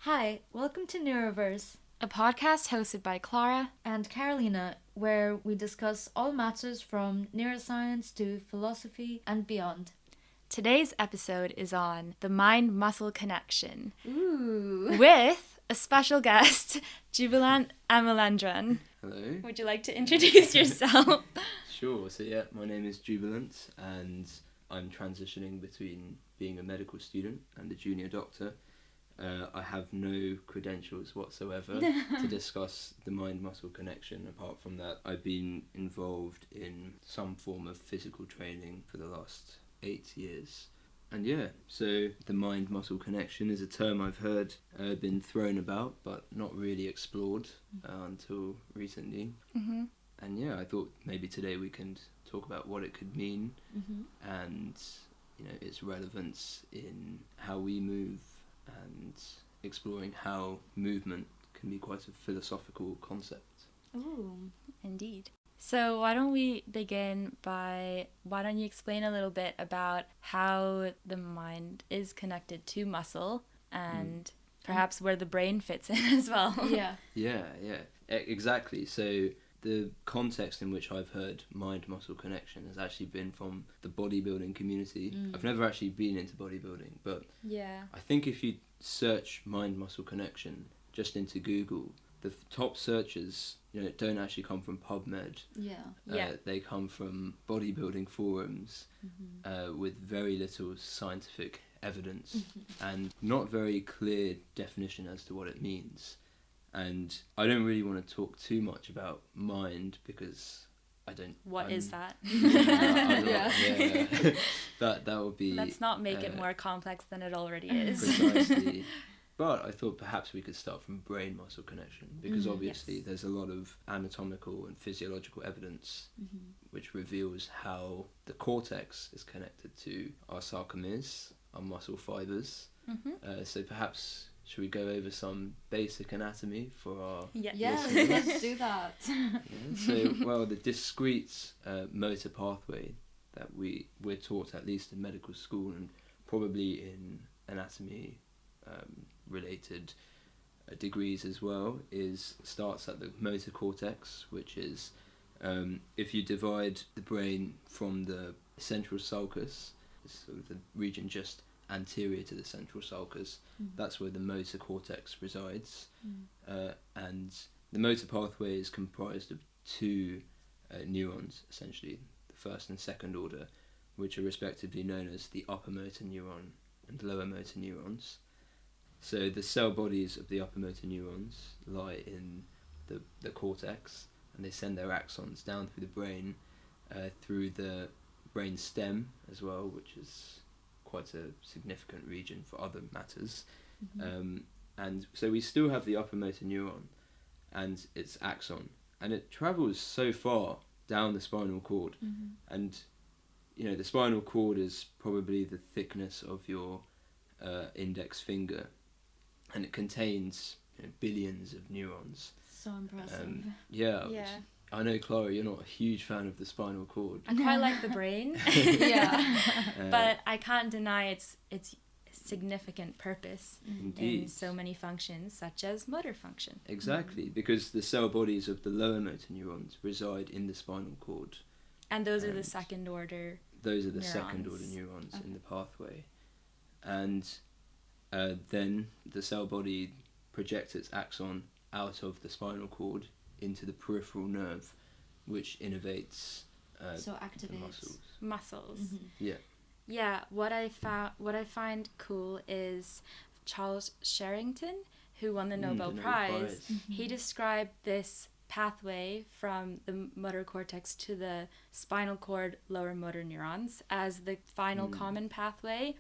Hi, welcome to Neuroverse A podcast hosted by Clara. and Carolina, where we discuss all matters from neuroscience to philosophy and beyond. Today's episode is on the mind-muscle connection Ooh. with a special guest, Jubilent Amalendran. Hello. Would you like to introduce yourself? Sure. So yeah, my name is Jubilent, and I'm transitioning between being a medical student and a junior doctor. I have no credentials whatsoever to discuss the mind-muscle connection. Apart from that, I've been involved in some form of physical training for the last 8 years. And yeah, so the mind-muscle connection is a term I've heard been thrown about, but not really explored until recently. Mm-hmm. And yeah, I thought maybe today we can talk about what it could mean and its relevance in how we move and exploring how movement can be quite a philosophical concept. Ooh, indeed. So why don't you explain a little bit about how the mind is connected to muscle and perhaps where the brain fits in as well. Yeah. Exactly. So the context in which I've heard mind-muscle connection has actually been from the bodybuilding community. I've never actually been into bodybuilding, but Yeah. I think if you search mind-muscle connection just into Google, the top searches, don't actually come from PubMed. Yeah. They come from bodybuilding forums with very little scientific evidence and not very clear definition as to what it means. And I don't really want to talk too much about mind because I don't... What is that? Yeah. That would be... Let's not make it more complex than it already is. Precisely. But I thought perhaps we could start from brain-muscle connection because obviously Yes. there's a lot of anatomical and physiological evidence which reveals how the cortex is connected to our sarcomeres, our muscle fibres. So perhaps... should we go over some basic anatomy for our Yes, listeners? let's do that. So, the discrete motor pathway that we're taught, at least in medical school and probably in anatomy related degrees as well, starts at the motor cortex, which is if you divide the brain from the central sulcus, sort of the region just anterior to the central sulcus, that's where the motor cortex resides. And the motor pathway is comprised of two neurons, essentially, the first and second order, which are respectively known as the upper motor neuron and lower motor neurons. So the cell bodies of the upper motor neurons lie in the cortex, and they send their axons down through the brain, through the brain stem as well, which is quite a significant region for other matters. And so we still have the upper motor neuron and its axon, and it travels so far down the spinal cord, and the spinal cord is probably the thickness of your index finger, and it contains billions of neurons. So impressive. Yeah. I know, Clara, you're not a huge fan of the spinal cord. I quite like the brain. Yeah. But I can't deny its significant purpose Indeed. in so many functions, such as motor function. Exactly, because the cell bodies of the lower motor neurons reside in the spinal cord. And those are the second order. Those are the neurons. second order neurons in the pathway. And then the cell body projects its axon out of the spinal cord into the peripheral nerve, which innervates So the activates. Muscles. Yeah. Yeah, what I find cool is Charles Sherrington, who won the Nobel Prize. He described this pathway from the motor cortex to the spinal cord lower motor neurons as the final common pathway,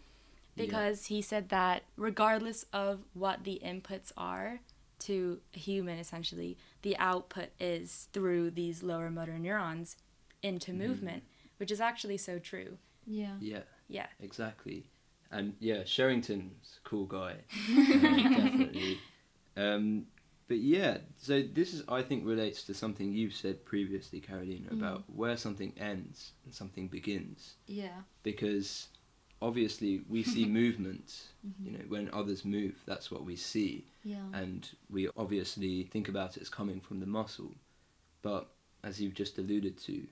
because he said that regardless of what the inputs are to a human, essentially, the output is through these lower motor neurons into movement, which is actually so true. Yeah, exactly. And yeah, Sherrington's a cool guy, definitely. But yeah, so this I think relates to something you've said previously, Carolina, about where something ends and something begins. Yeah. Because obviously we see movement, you know, when others move, that's what we see. Yeah. And we obviously think about it as coming from the muscle. But as you've just alluded to,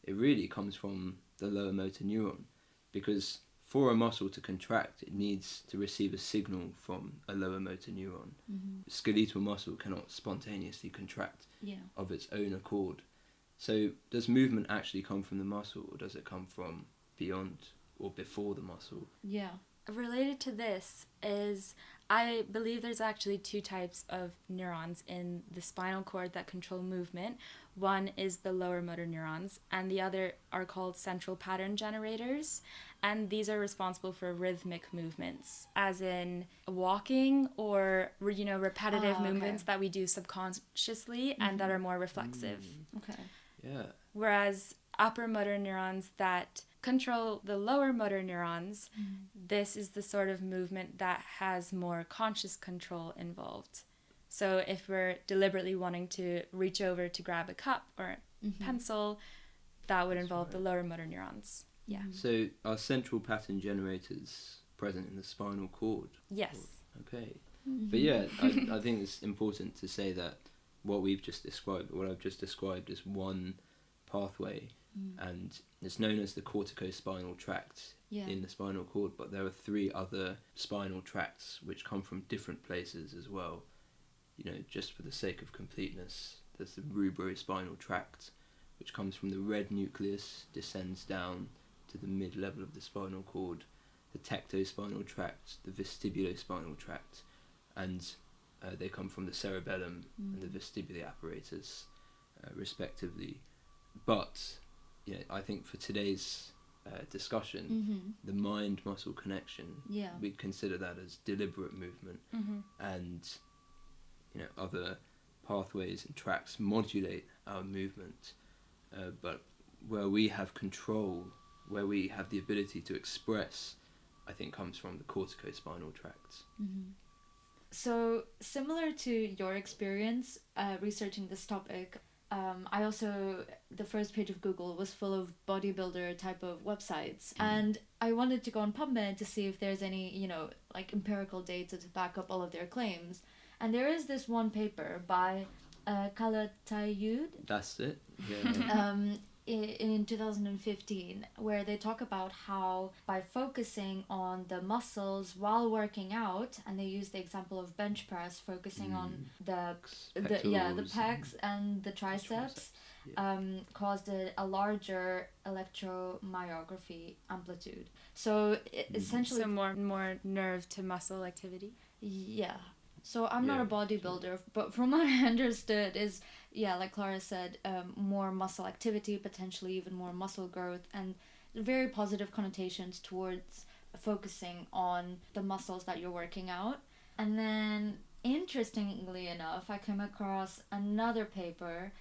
it really comes from the lower motor neuron, because for a muscle to contract, it needs to receive a signal from a lower motor neuron. Skeletal muscle cannot spontaneously contract of its own accord. So does movement actually come from the muscle, or does it come from beyond or before the muscle? Yeah. Related to this is, I believe there's actually two types of neurons in the spinal cord that control movement. One is the lower motor neurons, and the other are called central pattern generators. And these are responsible for rhythmic movements, as in walking or, you know, repetitive movements that we do subconsciously and that are more reflexive. Okay. Yeah. Whereas upper motor neurons that control the lower motor neurons, this is the sort of movement that has more conscious control involved. So if we're deliberately wanting to reach over to grab a cup or a pencil, that would involve the lower motor neurons. Yeah. So are central pattern generators present in the spinal cord? Yes. Okay. But yeah, I think it's important to say that what I've just described is one pathway, and it's known as the corticospinal tract in the spinal cord, but there are 3 other spinal tracts which come from different places as well. You know, just for the sake of completeness, there's the rubrospinal tract, which comes from the red nucleus, descends down to the mid-level of the spinal cord, the tectospinal tract, the vestibulospinal tract, and they come from the cerebellum and the vestibular apparatus, respectively. But you know, I think for today's discussion, the mind-muscle connection, we'd consider that as deliberate movement, and you know, other pathways and tracts modulate our movement, but where we have control, where we have the ability to express, I think comes from the corticospinal tract. So similar to your experience researching this topic, I also, the first page of Google was full of bodybuilder type of websites, and I wanted to go on PubMed to see if there's any, you know, like empirical data to back up all of their claims. And there is this one paper by Calatayud. That's it. Yeah. In 2015, where they talk about how by focusing on the muscles while working out, and they use the example of bench press, focusing on the pecs and the triceps, caused a larger electromyography amplitude. So essentially, so more nerve to muscle activity. Yeah. So I'm not a bodybuilder, but from what I understood is, like Clara said, more muscle activity, potentially even more muscle growth, and very positive connotations towards focusing on the muscles that you're working out. And then, interestingly enough, I came across another paper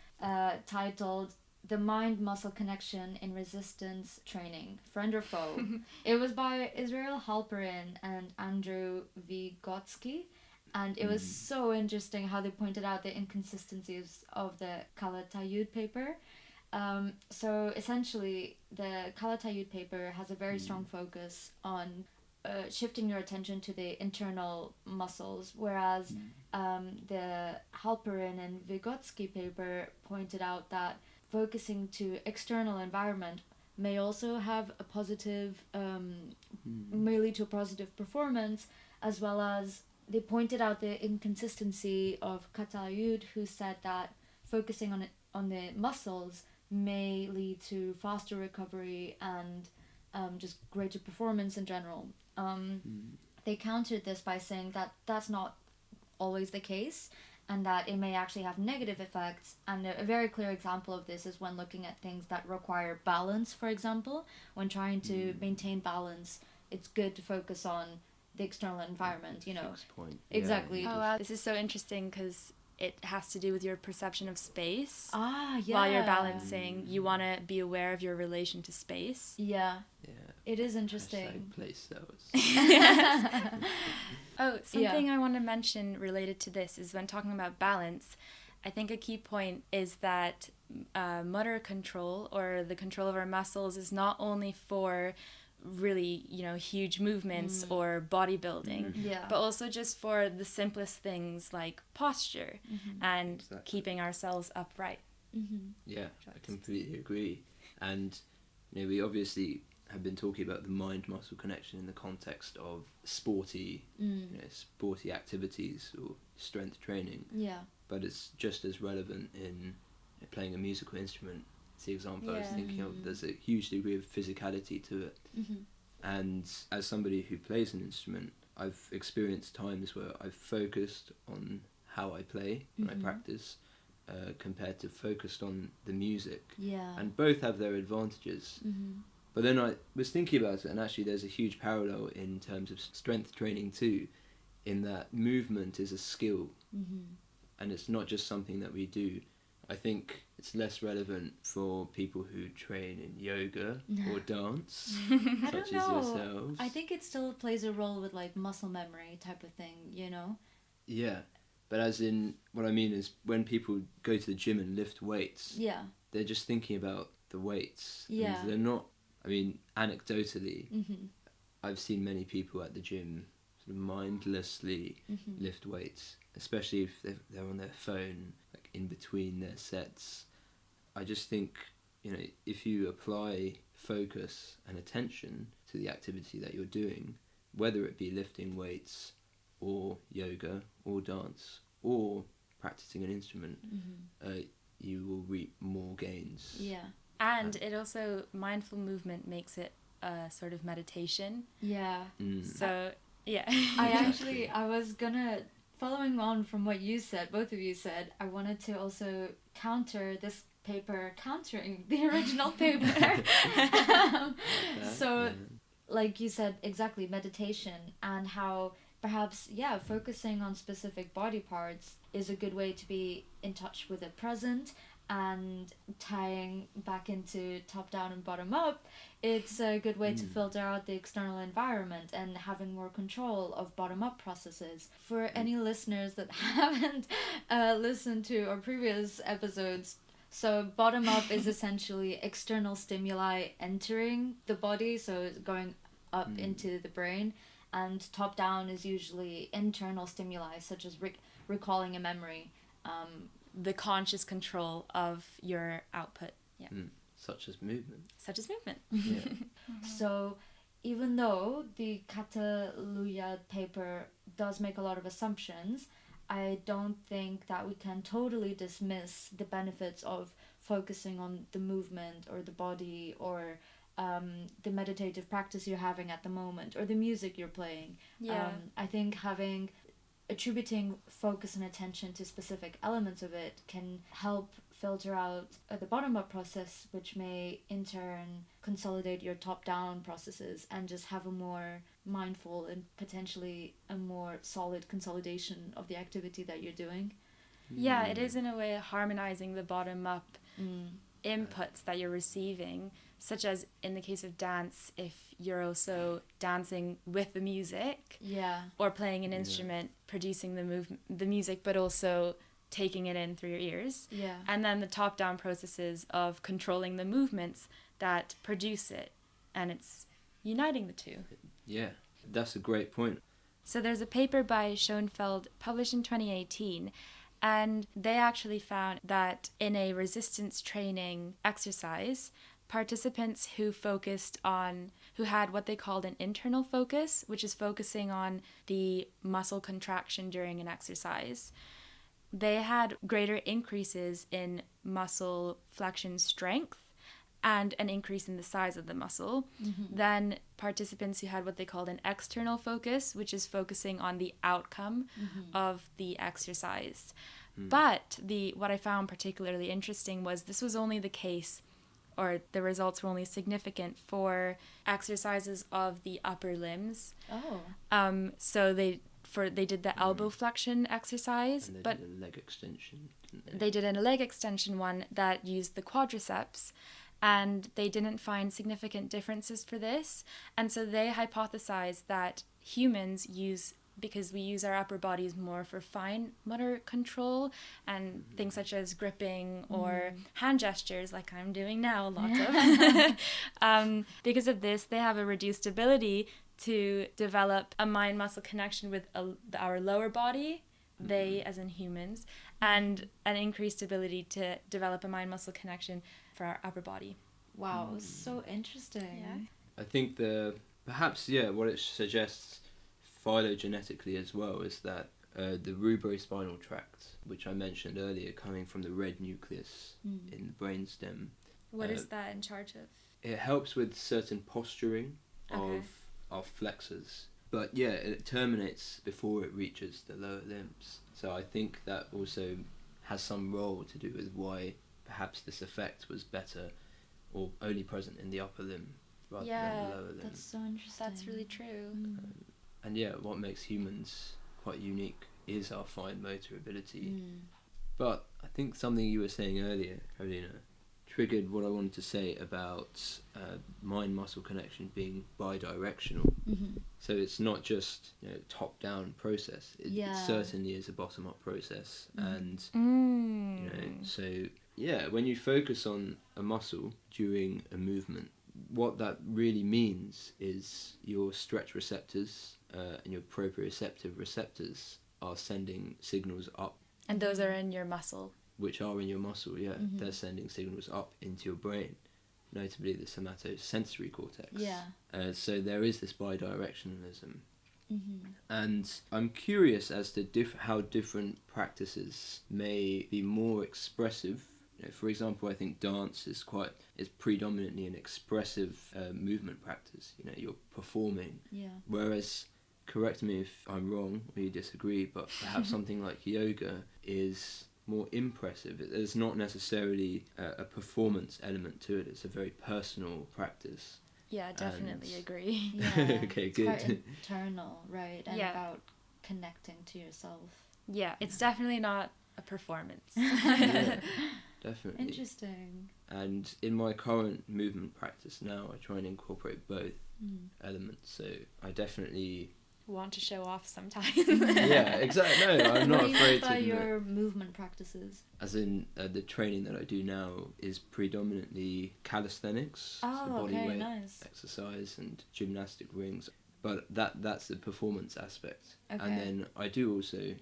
titled "The Mind-Muscle Connection in Resistance Training, Friend or Foe." It was by Israel Halperin and Andrew Vygotsky. And it was so interesting how they pointed out the inconsistencies of the Calatayud paper. So essentially, the Calatayud paper has a very strong focus on shifting your attention to the internal muscles, whereas the Halperin and Vygotsky paper pointed out that focusing to external environment may also have a positive, may lead to a positive performance, as well as they pointed out the inconsistency of Calatayud, who said that focusing on the muscles may lead to faster recovery and just greater performance in general. They countered this by saying that that's not always the case, and that it may actually have negative effects. And a very clear example of this is when looking at things that require balance, for example. When trying to maintain balance, it's good to focus on the external environment, you know. Point. Exactly. Oh wow, this is so interesting because it has to do with your perception of space. While you're balancing, you want to be aware of your relation to space. It is interesting. Place those. Something I want to mention related to this is when talking about balance, I think a key point is that motor control, or the control of our muscles, is not only for really, huge movements or bodybuilding, but also just for the simplest things like posture and keeping ourselves upright. Yeah, I completely agree. And we obviously have been talking about the mind-muscle connection in the context of sporty activities or strength training. Yeah. But it's just as relevant in playing a musical instrument. It's the example I was thinking of. There's a huge degree of physicality to it. And as somebody who plays an instrument, I've experienced times where I've focused on how I play when I practice compared to focused on the music. Yeah. And both have their advantages. But then I was thinking about it, and actually there's a huge parallel in terms of strength training too, in that movement is a skill. And it's not just something that we do. I think it's less relevant for people who train in yoga or dance, such as yourselves. I think it still plays a role with like muscle memory type of thing, Yeah, but as in, what I mean is when people go to the gym and lift weights, they're just thinking about the weights. Yeah. And they're not, anecdotally, I've seen many people at the gym sort of mindlessly lift weights, especially if they're on their phone, like in between their sets. I just think, if you apply focus and attention to the activity that you're doing, whether it be lifting weights or yoga or dance or practicing an instrument, you will reap more gains. Yeah. And it also, mindful movement makes it a sort of meditation. Yeah. So, yeah. I was gonna, following on from what you said, both of you said, I wanted to also counter this paper countering the original paper. So, like you said, exactly, meditation, and how perhaps, focusing on specific body parts is a good way to be in touch with the present. And tying back into top down and bottom up, it's a good way to filter out the external environment and having more control of bottom up processes. For any listeners that haven't listened to our previous episodes, so bottom up is essentially external stimuli entering the body, so it's going up into the brain, and top down is usually internal stimuli, such as recalling a memory. The conscious control of your output. Yeah. Such as movement. Yeah. So even though the Catalunya paper does make a lot of assumptions, I don't think that we can totally dismiss the benefits of focusing on the movement or the body or the meditative practice you're having at the moment or the music you're playing. Yeah. I think attributing focus and attention to specific elements of it can help filter out the bottom-up process, which may in turn consolidate your top-down processes and just have a more mindful and potentially a more solid consolidation of the activity that you're doing. Yeah, it is in a way harmonizing the bottom-up inputs that you're receiving, such as in the case of dance, if you're also dancing with the music, or playing an instrument, producing the music, but also taking it in through your ears, and then the top-down processes of controlling the movements that produce it, and it's uniting the two. Yeah, that's a great point. So there's a paper by Schoenfeld published in 2018, and they actually found that in a resistance training exercise, participants who had what they called an internal focus, which is focusing on the muscle contraction during an exercise, they had greater increases in muscle flexion strength and an increase in the size of the muscle than participants who had what they called an external focus, which is focusing on the outcome of the exercise. But what I found particularly interesting was this was only the case, or the results were only significant for exercises of the upper limbs. So they did the elbow flexion exercise, and but did a leg extension. They did a leg extension one that used the quadriceps, and they didn't find significant differences for this. And so they hypothesized that humans use because we use our upper bodies more for fine motor control and things such as gripping or hand gestures, like I'm doing now, lots of. Because of this, they have a reduced ability to develop a mind-muscle connection with our lower body, they as in humans, and an increased ability to develop a mind-muscle connection for our upper body. Wow, so interesting. Yeah. I think what it suggests phylogenetically as well is that the rubrospinal tract, which I mentioned earlier, coming from the red nucleus in the brainstem. What is that in charge of? It helps with certain posturing of flexors. But yeah, it terminates before it reaches the lower limbs. So I think that also has some role to do with why perhaps this effect was better or only present in the upper limb rather than the lower limb. That's so interesting. That's really true. And yeah, what makes humans quite unique is our fine motor ability. But I think something you were saying earlier, Carolina, triggered what I wanted to say about mind-muscle connection being bi-directional. So it's not just top-down process. It certainly is a bottom-up process. And so yeah, when you focus on a muscle during a movement, what that really means is your stretch receptors and your proprioceptive receptors are sending signals up. And those are in your muscle. Which are in your muscle, yeah. They're sending signals up into your brain, notably the somatosensory cortex. Yeah. So there is this bidirectionalism. And I'm curious as to how different practices may be more expressive. For example, I think dance is predominantly an expressive movement practice. You're performing. Yeah. Whereas, correct me if I'm wrong or you disagree, but perhaps something like yoga is more impressive. There's not necessarily a performance element to it. It's a very personal practice. Yeah, definitely agree. Yeah. Okay, It's good. quite internal, right? And about connecting to yourself. Yeah, it's definitely not a performance. Yeah, definitely. Interesting. And in my current movement practice now, I try and incorporate both elements. So I definitely want to show off sometimes. Yeah, exactly. No, I'm not afraid to by admit. your movement practices? As in the training that I do now is predominantly calisthenics, so body weight exercise and gymnastic rings. But that's the performance aspect. Okay. And then I do also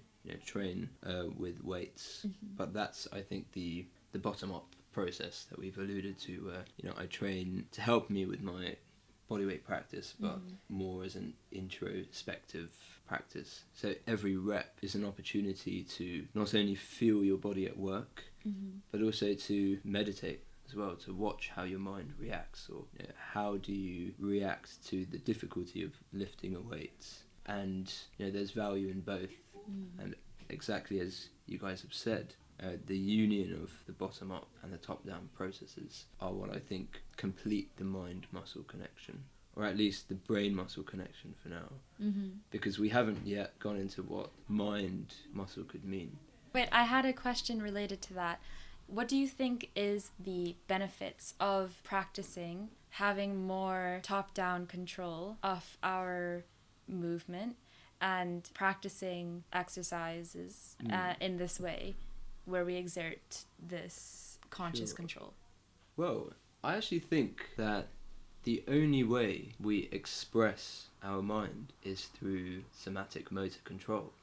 train with weights. But that's, I think, the bottom up process that we've alluded to. I train to help me with my bodyweight practice, but more as an introspective practice. So every rep is an opportunity to not only feel your body at work, but also to meditate as well, to watch how your mind reacts, or how do you react to the difficulty of lifting a weight. And there's value in both. And exactly as you guys have said, the union of the bottom-up and the top-down processes are what I think complete the mind-muscle connection, or at least the brain-muscle connection for now, because we haven't yet gone into what mind-muscle could mean. Wait, I had a question related to that. What do you think is the benefits of practicing having more top-down control of our movement and practicing exercises in this way, where we exert this conscious control? Well, I actually think that the only way we express our mind is through somatic motor control.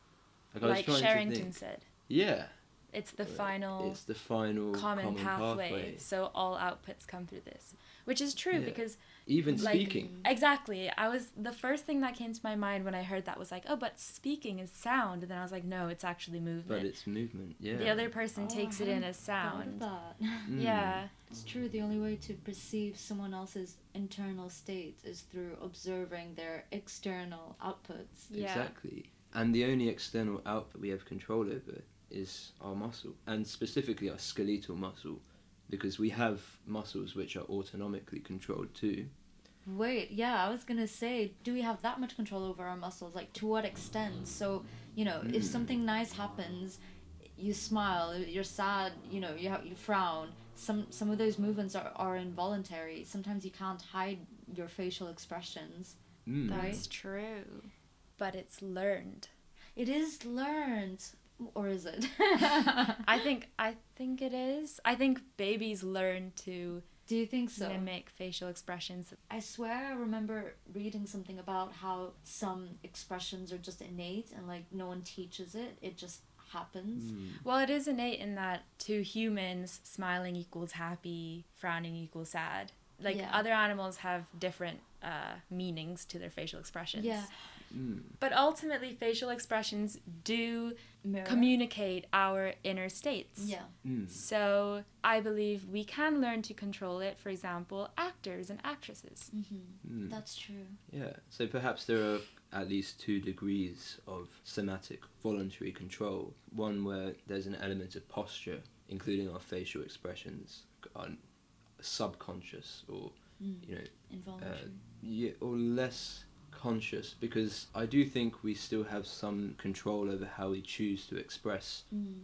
Like Sherrington said. Yeah. It's the final common pathway. So all outputs come through this, which is true because even speaking. Exactly. The first thing that came to my mind when I heard that was like, oh, but speaking is sound. And then I was like, no, it's actually movement. But it's movement, yeah. The other person takes it in as sound. That. Yeah. It's true. The only way to perceive someone else's internal state is through observing their external outputs. Yeah. Exactly. And the only external output we have control over is our muscle, and specifically our skeletal muscle, because we have muscles which are autonomically controlled too. Wait, yeah, I was gonna say, do we have that much control over our muscles? Like, to what extent? So, if something nice happens, you smile. You're sad, you frown. Some of those movements are involuntary. Sometimes you can't hide your facial expressions. That's true. but it's learned. It is learned. Or is it? I think it is. I think babies learn to Do you think so? mimic facial expressions. I swear I remember reading something about how some expressions are just innate and like no one teaches it. It just happens. Well, it is innate in that to humans, smiling equals happy, frowning equals sad. Like other animals have different meanings to their facial expressions. Yeah. But ultimately, facial expressions do Mirror. communicate our inner states. Yeah. So I believe we can learn to control it. For example, actors and actresses. That's true. Yeah, so perhaps there are at least 2 degrees of somatic voluntary control. One where there's an element of posture, including our facial expressions, are subconscious or, Involuntary. or less conscious, because I do think we still have some control over how we choose to express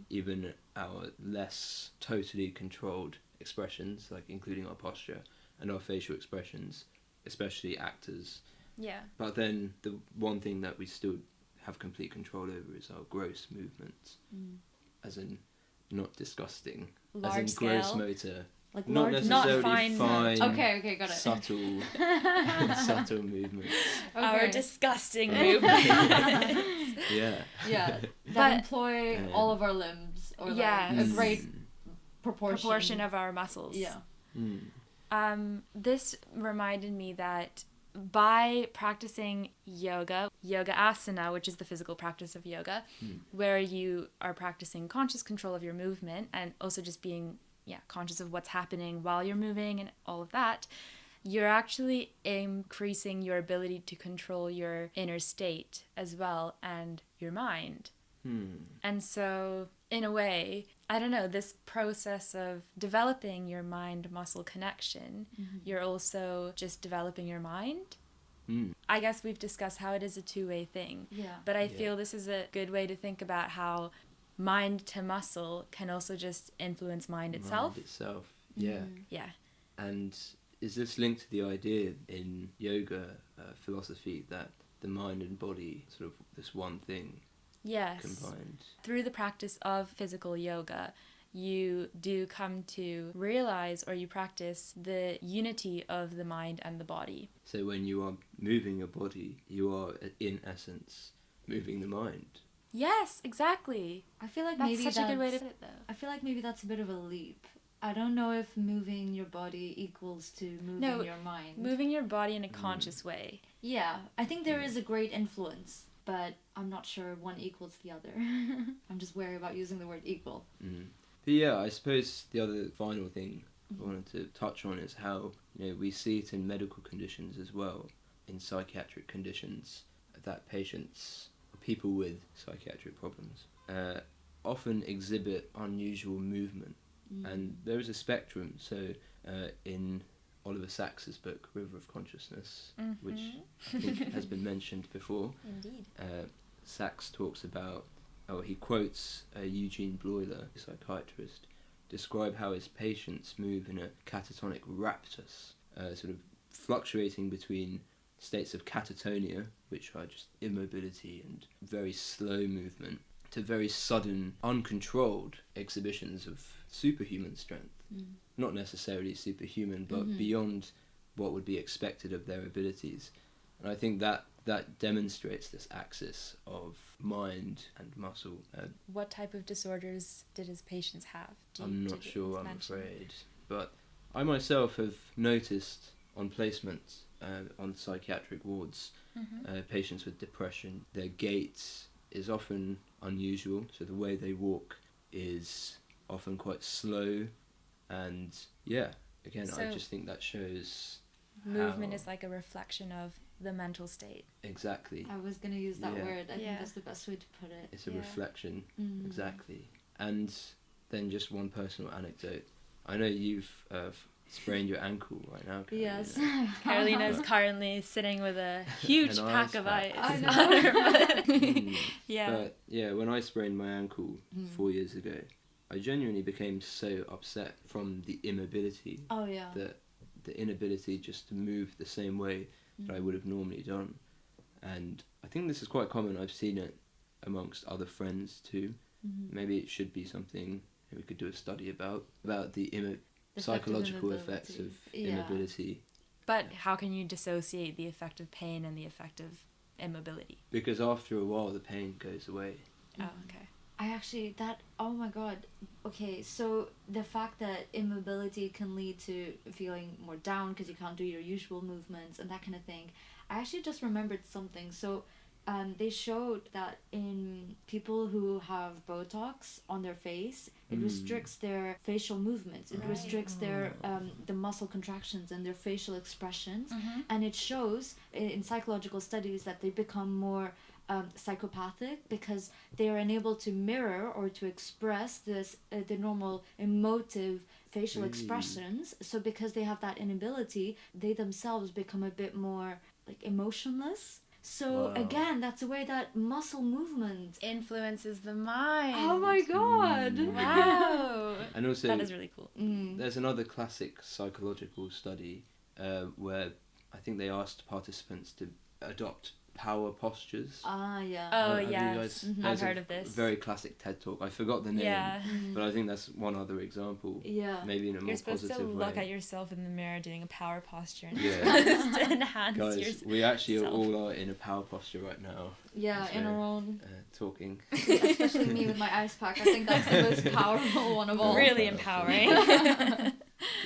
even our less totally controlled expressions, like including our posture and our facial expressions, especially actors. Yeah. But then the one thing that we still have complete control over is our gross movements, as in not disgusting, Large as in scale. gross motor. Like Not large, necessarily not fine. Okay, got it. Subtle, subtle movements. Our disgusting movements. Yeah. Yeah, that But- employ all of our limbs, or Yeah. like a great proportion of our muscles. Yeah. This reminded me that by practicing yoga asana, which is the physical practice of yoga, where you are practicing conscious control of your movement and also just being conscious of what's happening while you're moving and all of that, you're actually increasing your ability to control your inner state as well and your mind. And so, in a way, I don't know, this process of developing your mind-muscle connection, you're also just developing your mind. I guess we've discussed how it is a two-way thing. Yeah. But I feel this is a good way to think about how mind to muscle can also just influence mind itself. Mind itself, yeah. Yeah. And is this linked to the idea in yoga philosophy that the mind and body, sort of this one thing, Yes. combined? Through the practice of physical yoga, you do come to realize, or you practice, the unity of the mind and the body. So when you are moving your body, you are, in essence, moving the mind. Yes, exactly. I feel like That's maybe such a good way to put it, though. I feel like maybe that's a bit of a leap. I don't know if moving your body equals to moving your mind. Moving your body in a conscious way. Yeah, I think there is a great influence, but I'm not sure one equals the other. I'm just wary about using the word equal. But yeah, I suppose the other final thing I wanted to touch on is how, we see it in medical conditions as well, in psychiatric conditions, that people with psychiatric problems often exhibit unusual movement. And there is a spectrum. So in Oliver Sacks's book, River of Consciousness, which I think has been mentioned before, Indeed. Sacks talks about, he quotes Eugene Bloiler, a psychiatrist, describe how his patients move in a catatonic raptus, sort of fluctuating between states of catatonia, which are just immobility and very slow movement, to very sudden, uncontrolled exhibitions of superhuman strength. Not necessarily superhuman, but beyond what would be expected of their abilities. And I think that demonstrates this axis of mind and muscle. What type of disorders did his patients have? I'm not sure, I'm afraid. But I myself have noticed on placement on psychiatric wards, patients with depression, their gait is often unusual. So the way they walk is often quite slow. And again, I just think that shows movement is like a reflection of the mental state. Exactly. I was going to use that word. I think that's the best way to put it. It's a reflection, exactly. And then just one personal anecdote. I know you've sprained your ankle right now, Carolina. Yes. Carolina is currently sitting with a huge pack of ice. I know. on her butt. But when I sprained my ankle 4 years ago, I genuinely became so upset from the immobility. Oh, yeah. The inability just to move the same way that I would have normally done. And I think this is quite common. I've seen it amongst other friends too. Maybe it should be something we could do a study about the psychological effects of immobility. But how can you dissociate the effect of pain and the effect of immobility? Because after a while the pain goes away. Oh, okay. Oh my god. Okay, so the fact that immobility can lead to feeling more down because you can't do your usual movements and that kind of thing. I actually just remembered something. So they showed that in people who have Botox on their face, it restricts their facial movements. It restricts their the muscle contractions and their facial expressions. And it shows in psychological studies that they become more psychopathic because they are unable to mirror or to express the normal emotive facial expressions. So because they have that inability, they themselves become a bit more like emotionless. So again, that's the way that muscle movement influences the mind. Oh my god! Wow! And also, that is really cool. There's another classic psychological study where I think they asked participants to adopt power postures. Yeah. Oh, yes. I've heard of this. Very classic TED talk. I forgot the name, but I think that's one other example. Yeah. Maybe in a more positive way. You're supposed to look at yourself in the mirror doing a power posture and to enhance Guys, yourself. we actually all are in a power posture right now. Yeah, in our own. Talking. Especially me with my ice pack. I think that's the most powerful one of all. Really empowering.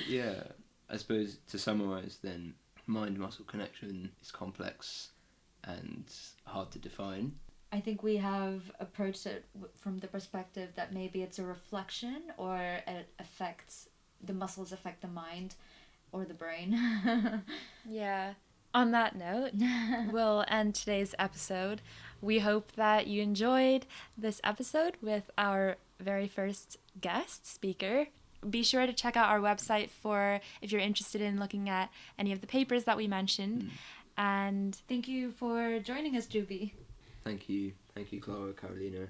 Yeah. I suppose to summarise then, mind-muscle connection is complex and hard to define. I think we have approached it from the perspective that maybe it's a reflection or it affects, the muscles affect the mind or the brain. Yeah. On that note, we'll end today's episode. We hope that you enjoyed this episode with our very first guest speaker. Be sure to check out our website if you're interested in looking at any of the papers that we mentioned. And thank you for joining us, Juby. Thank you, Clara, Carolina.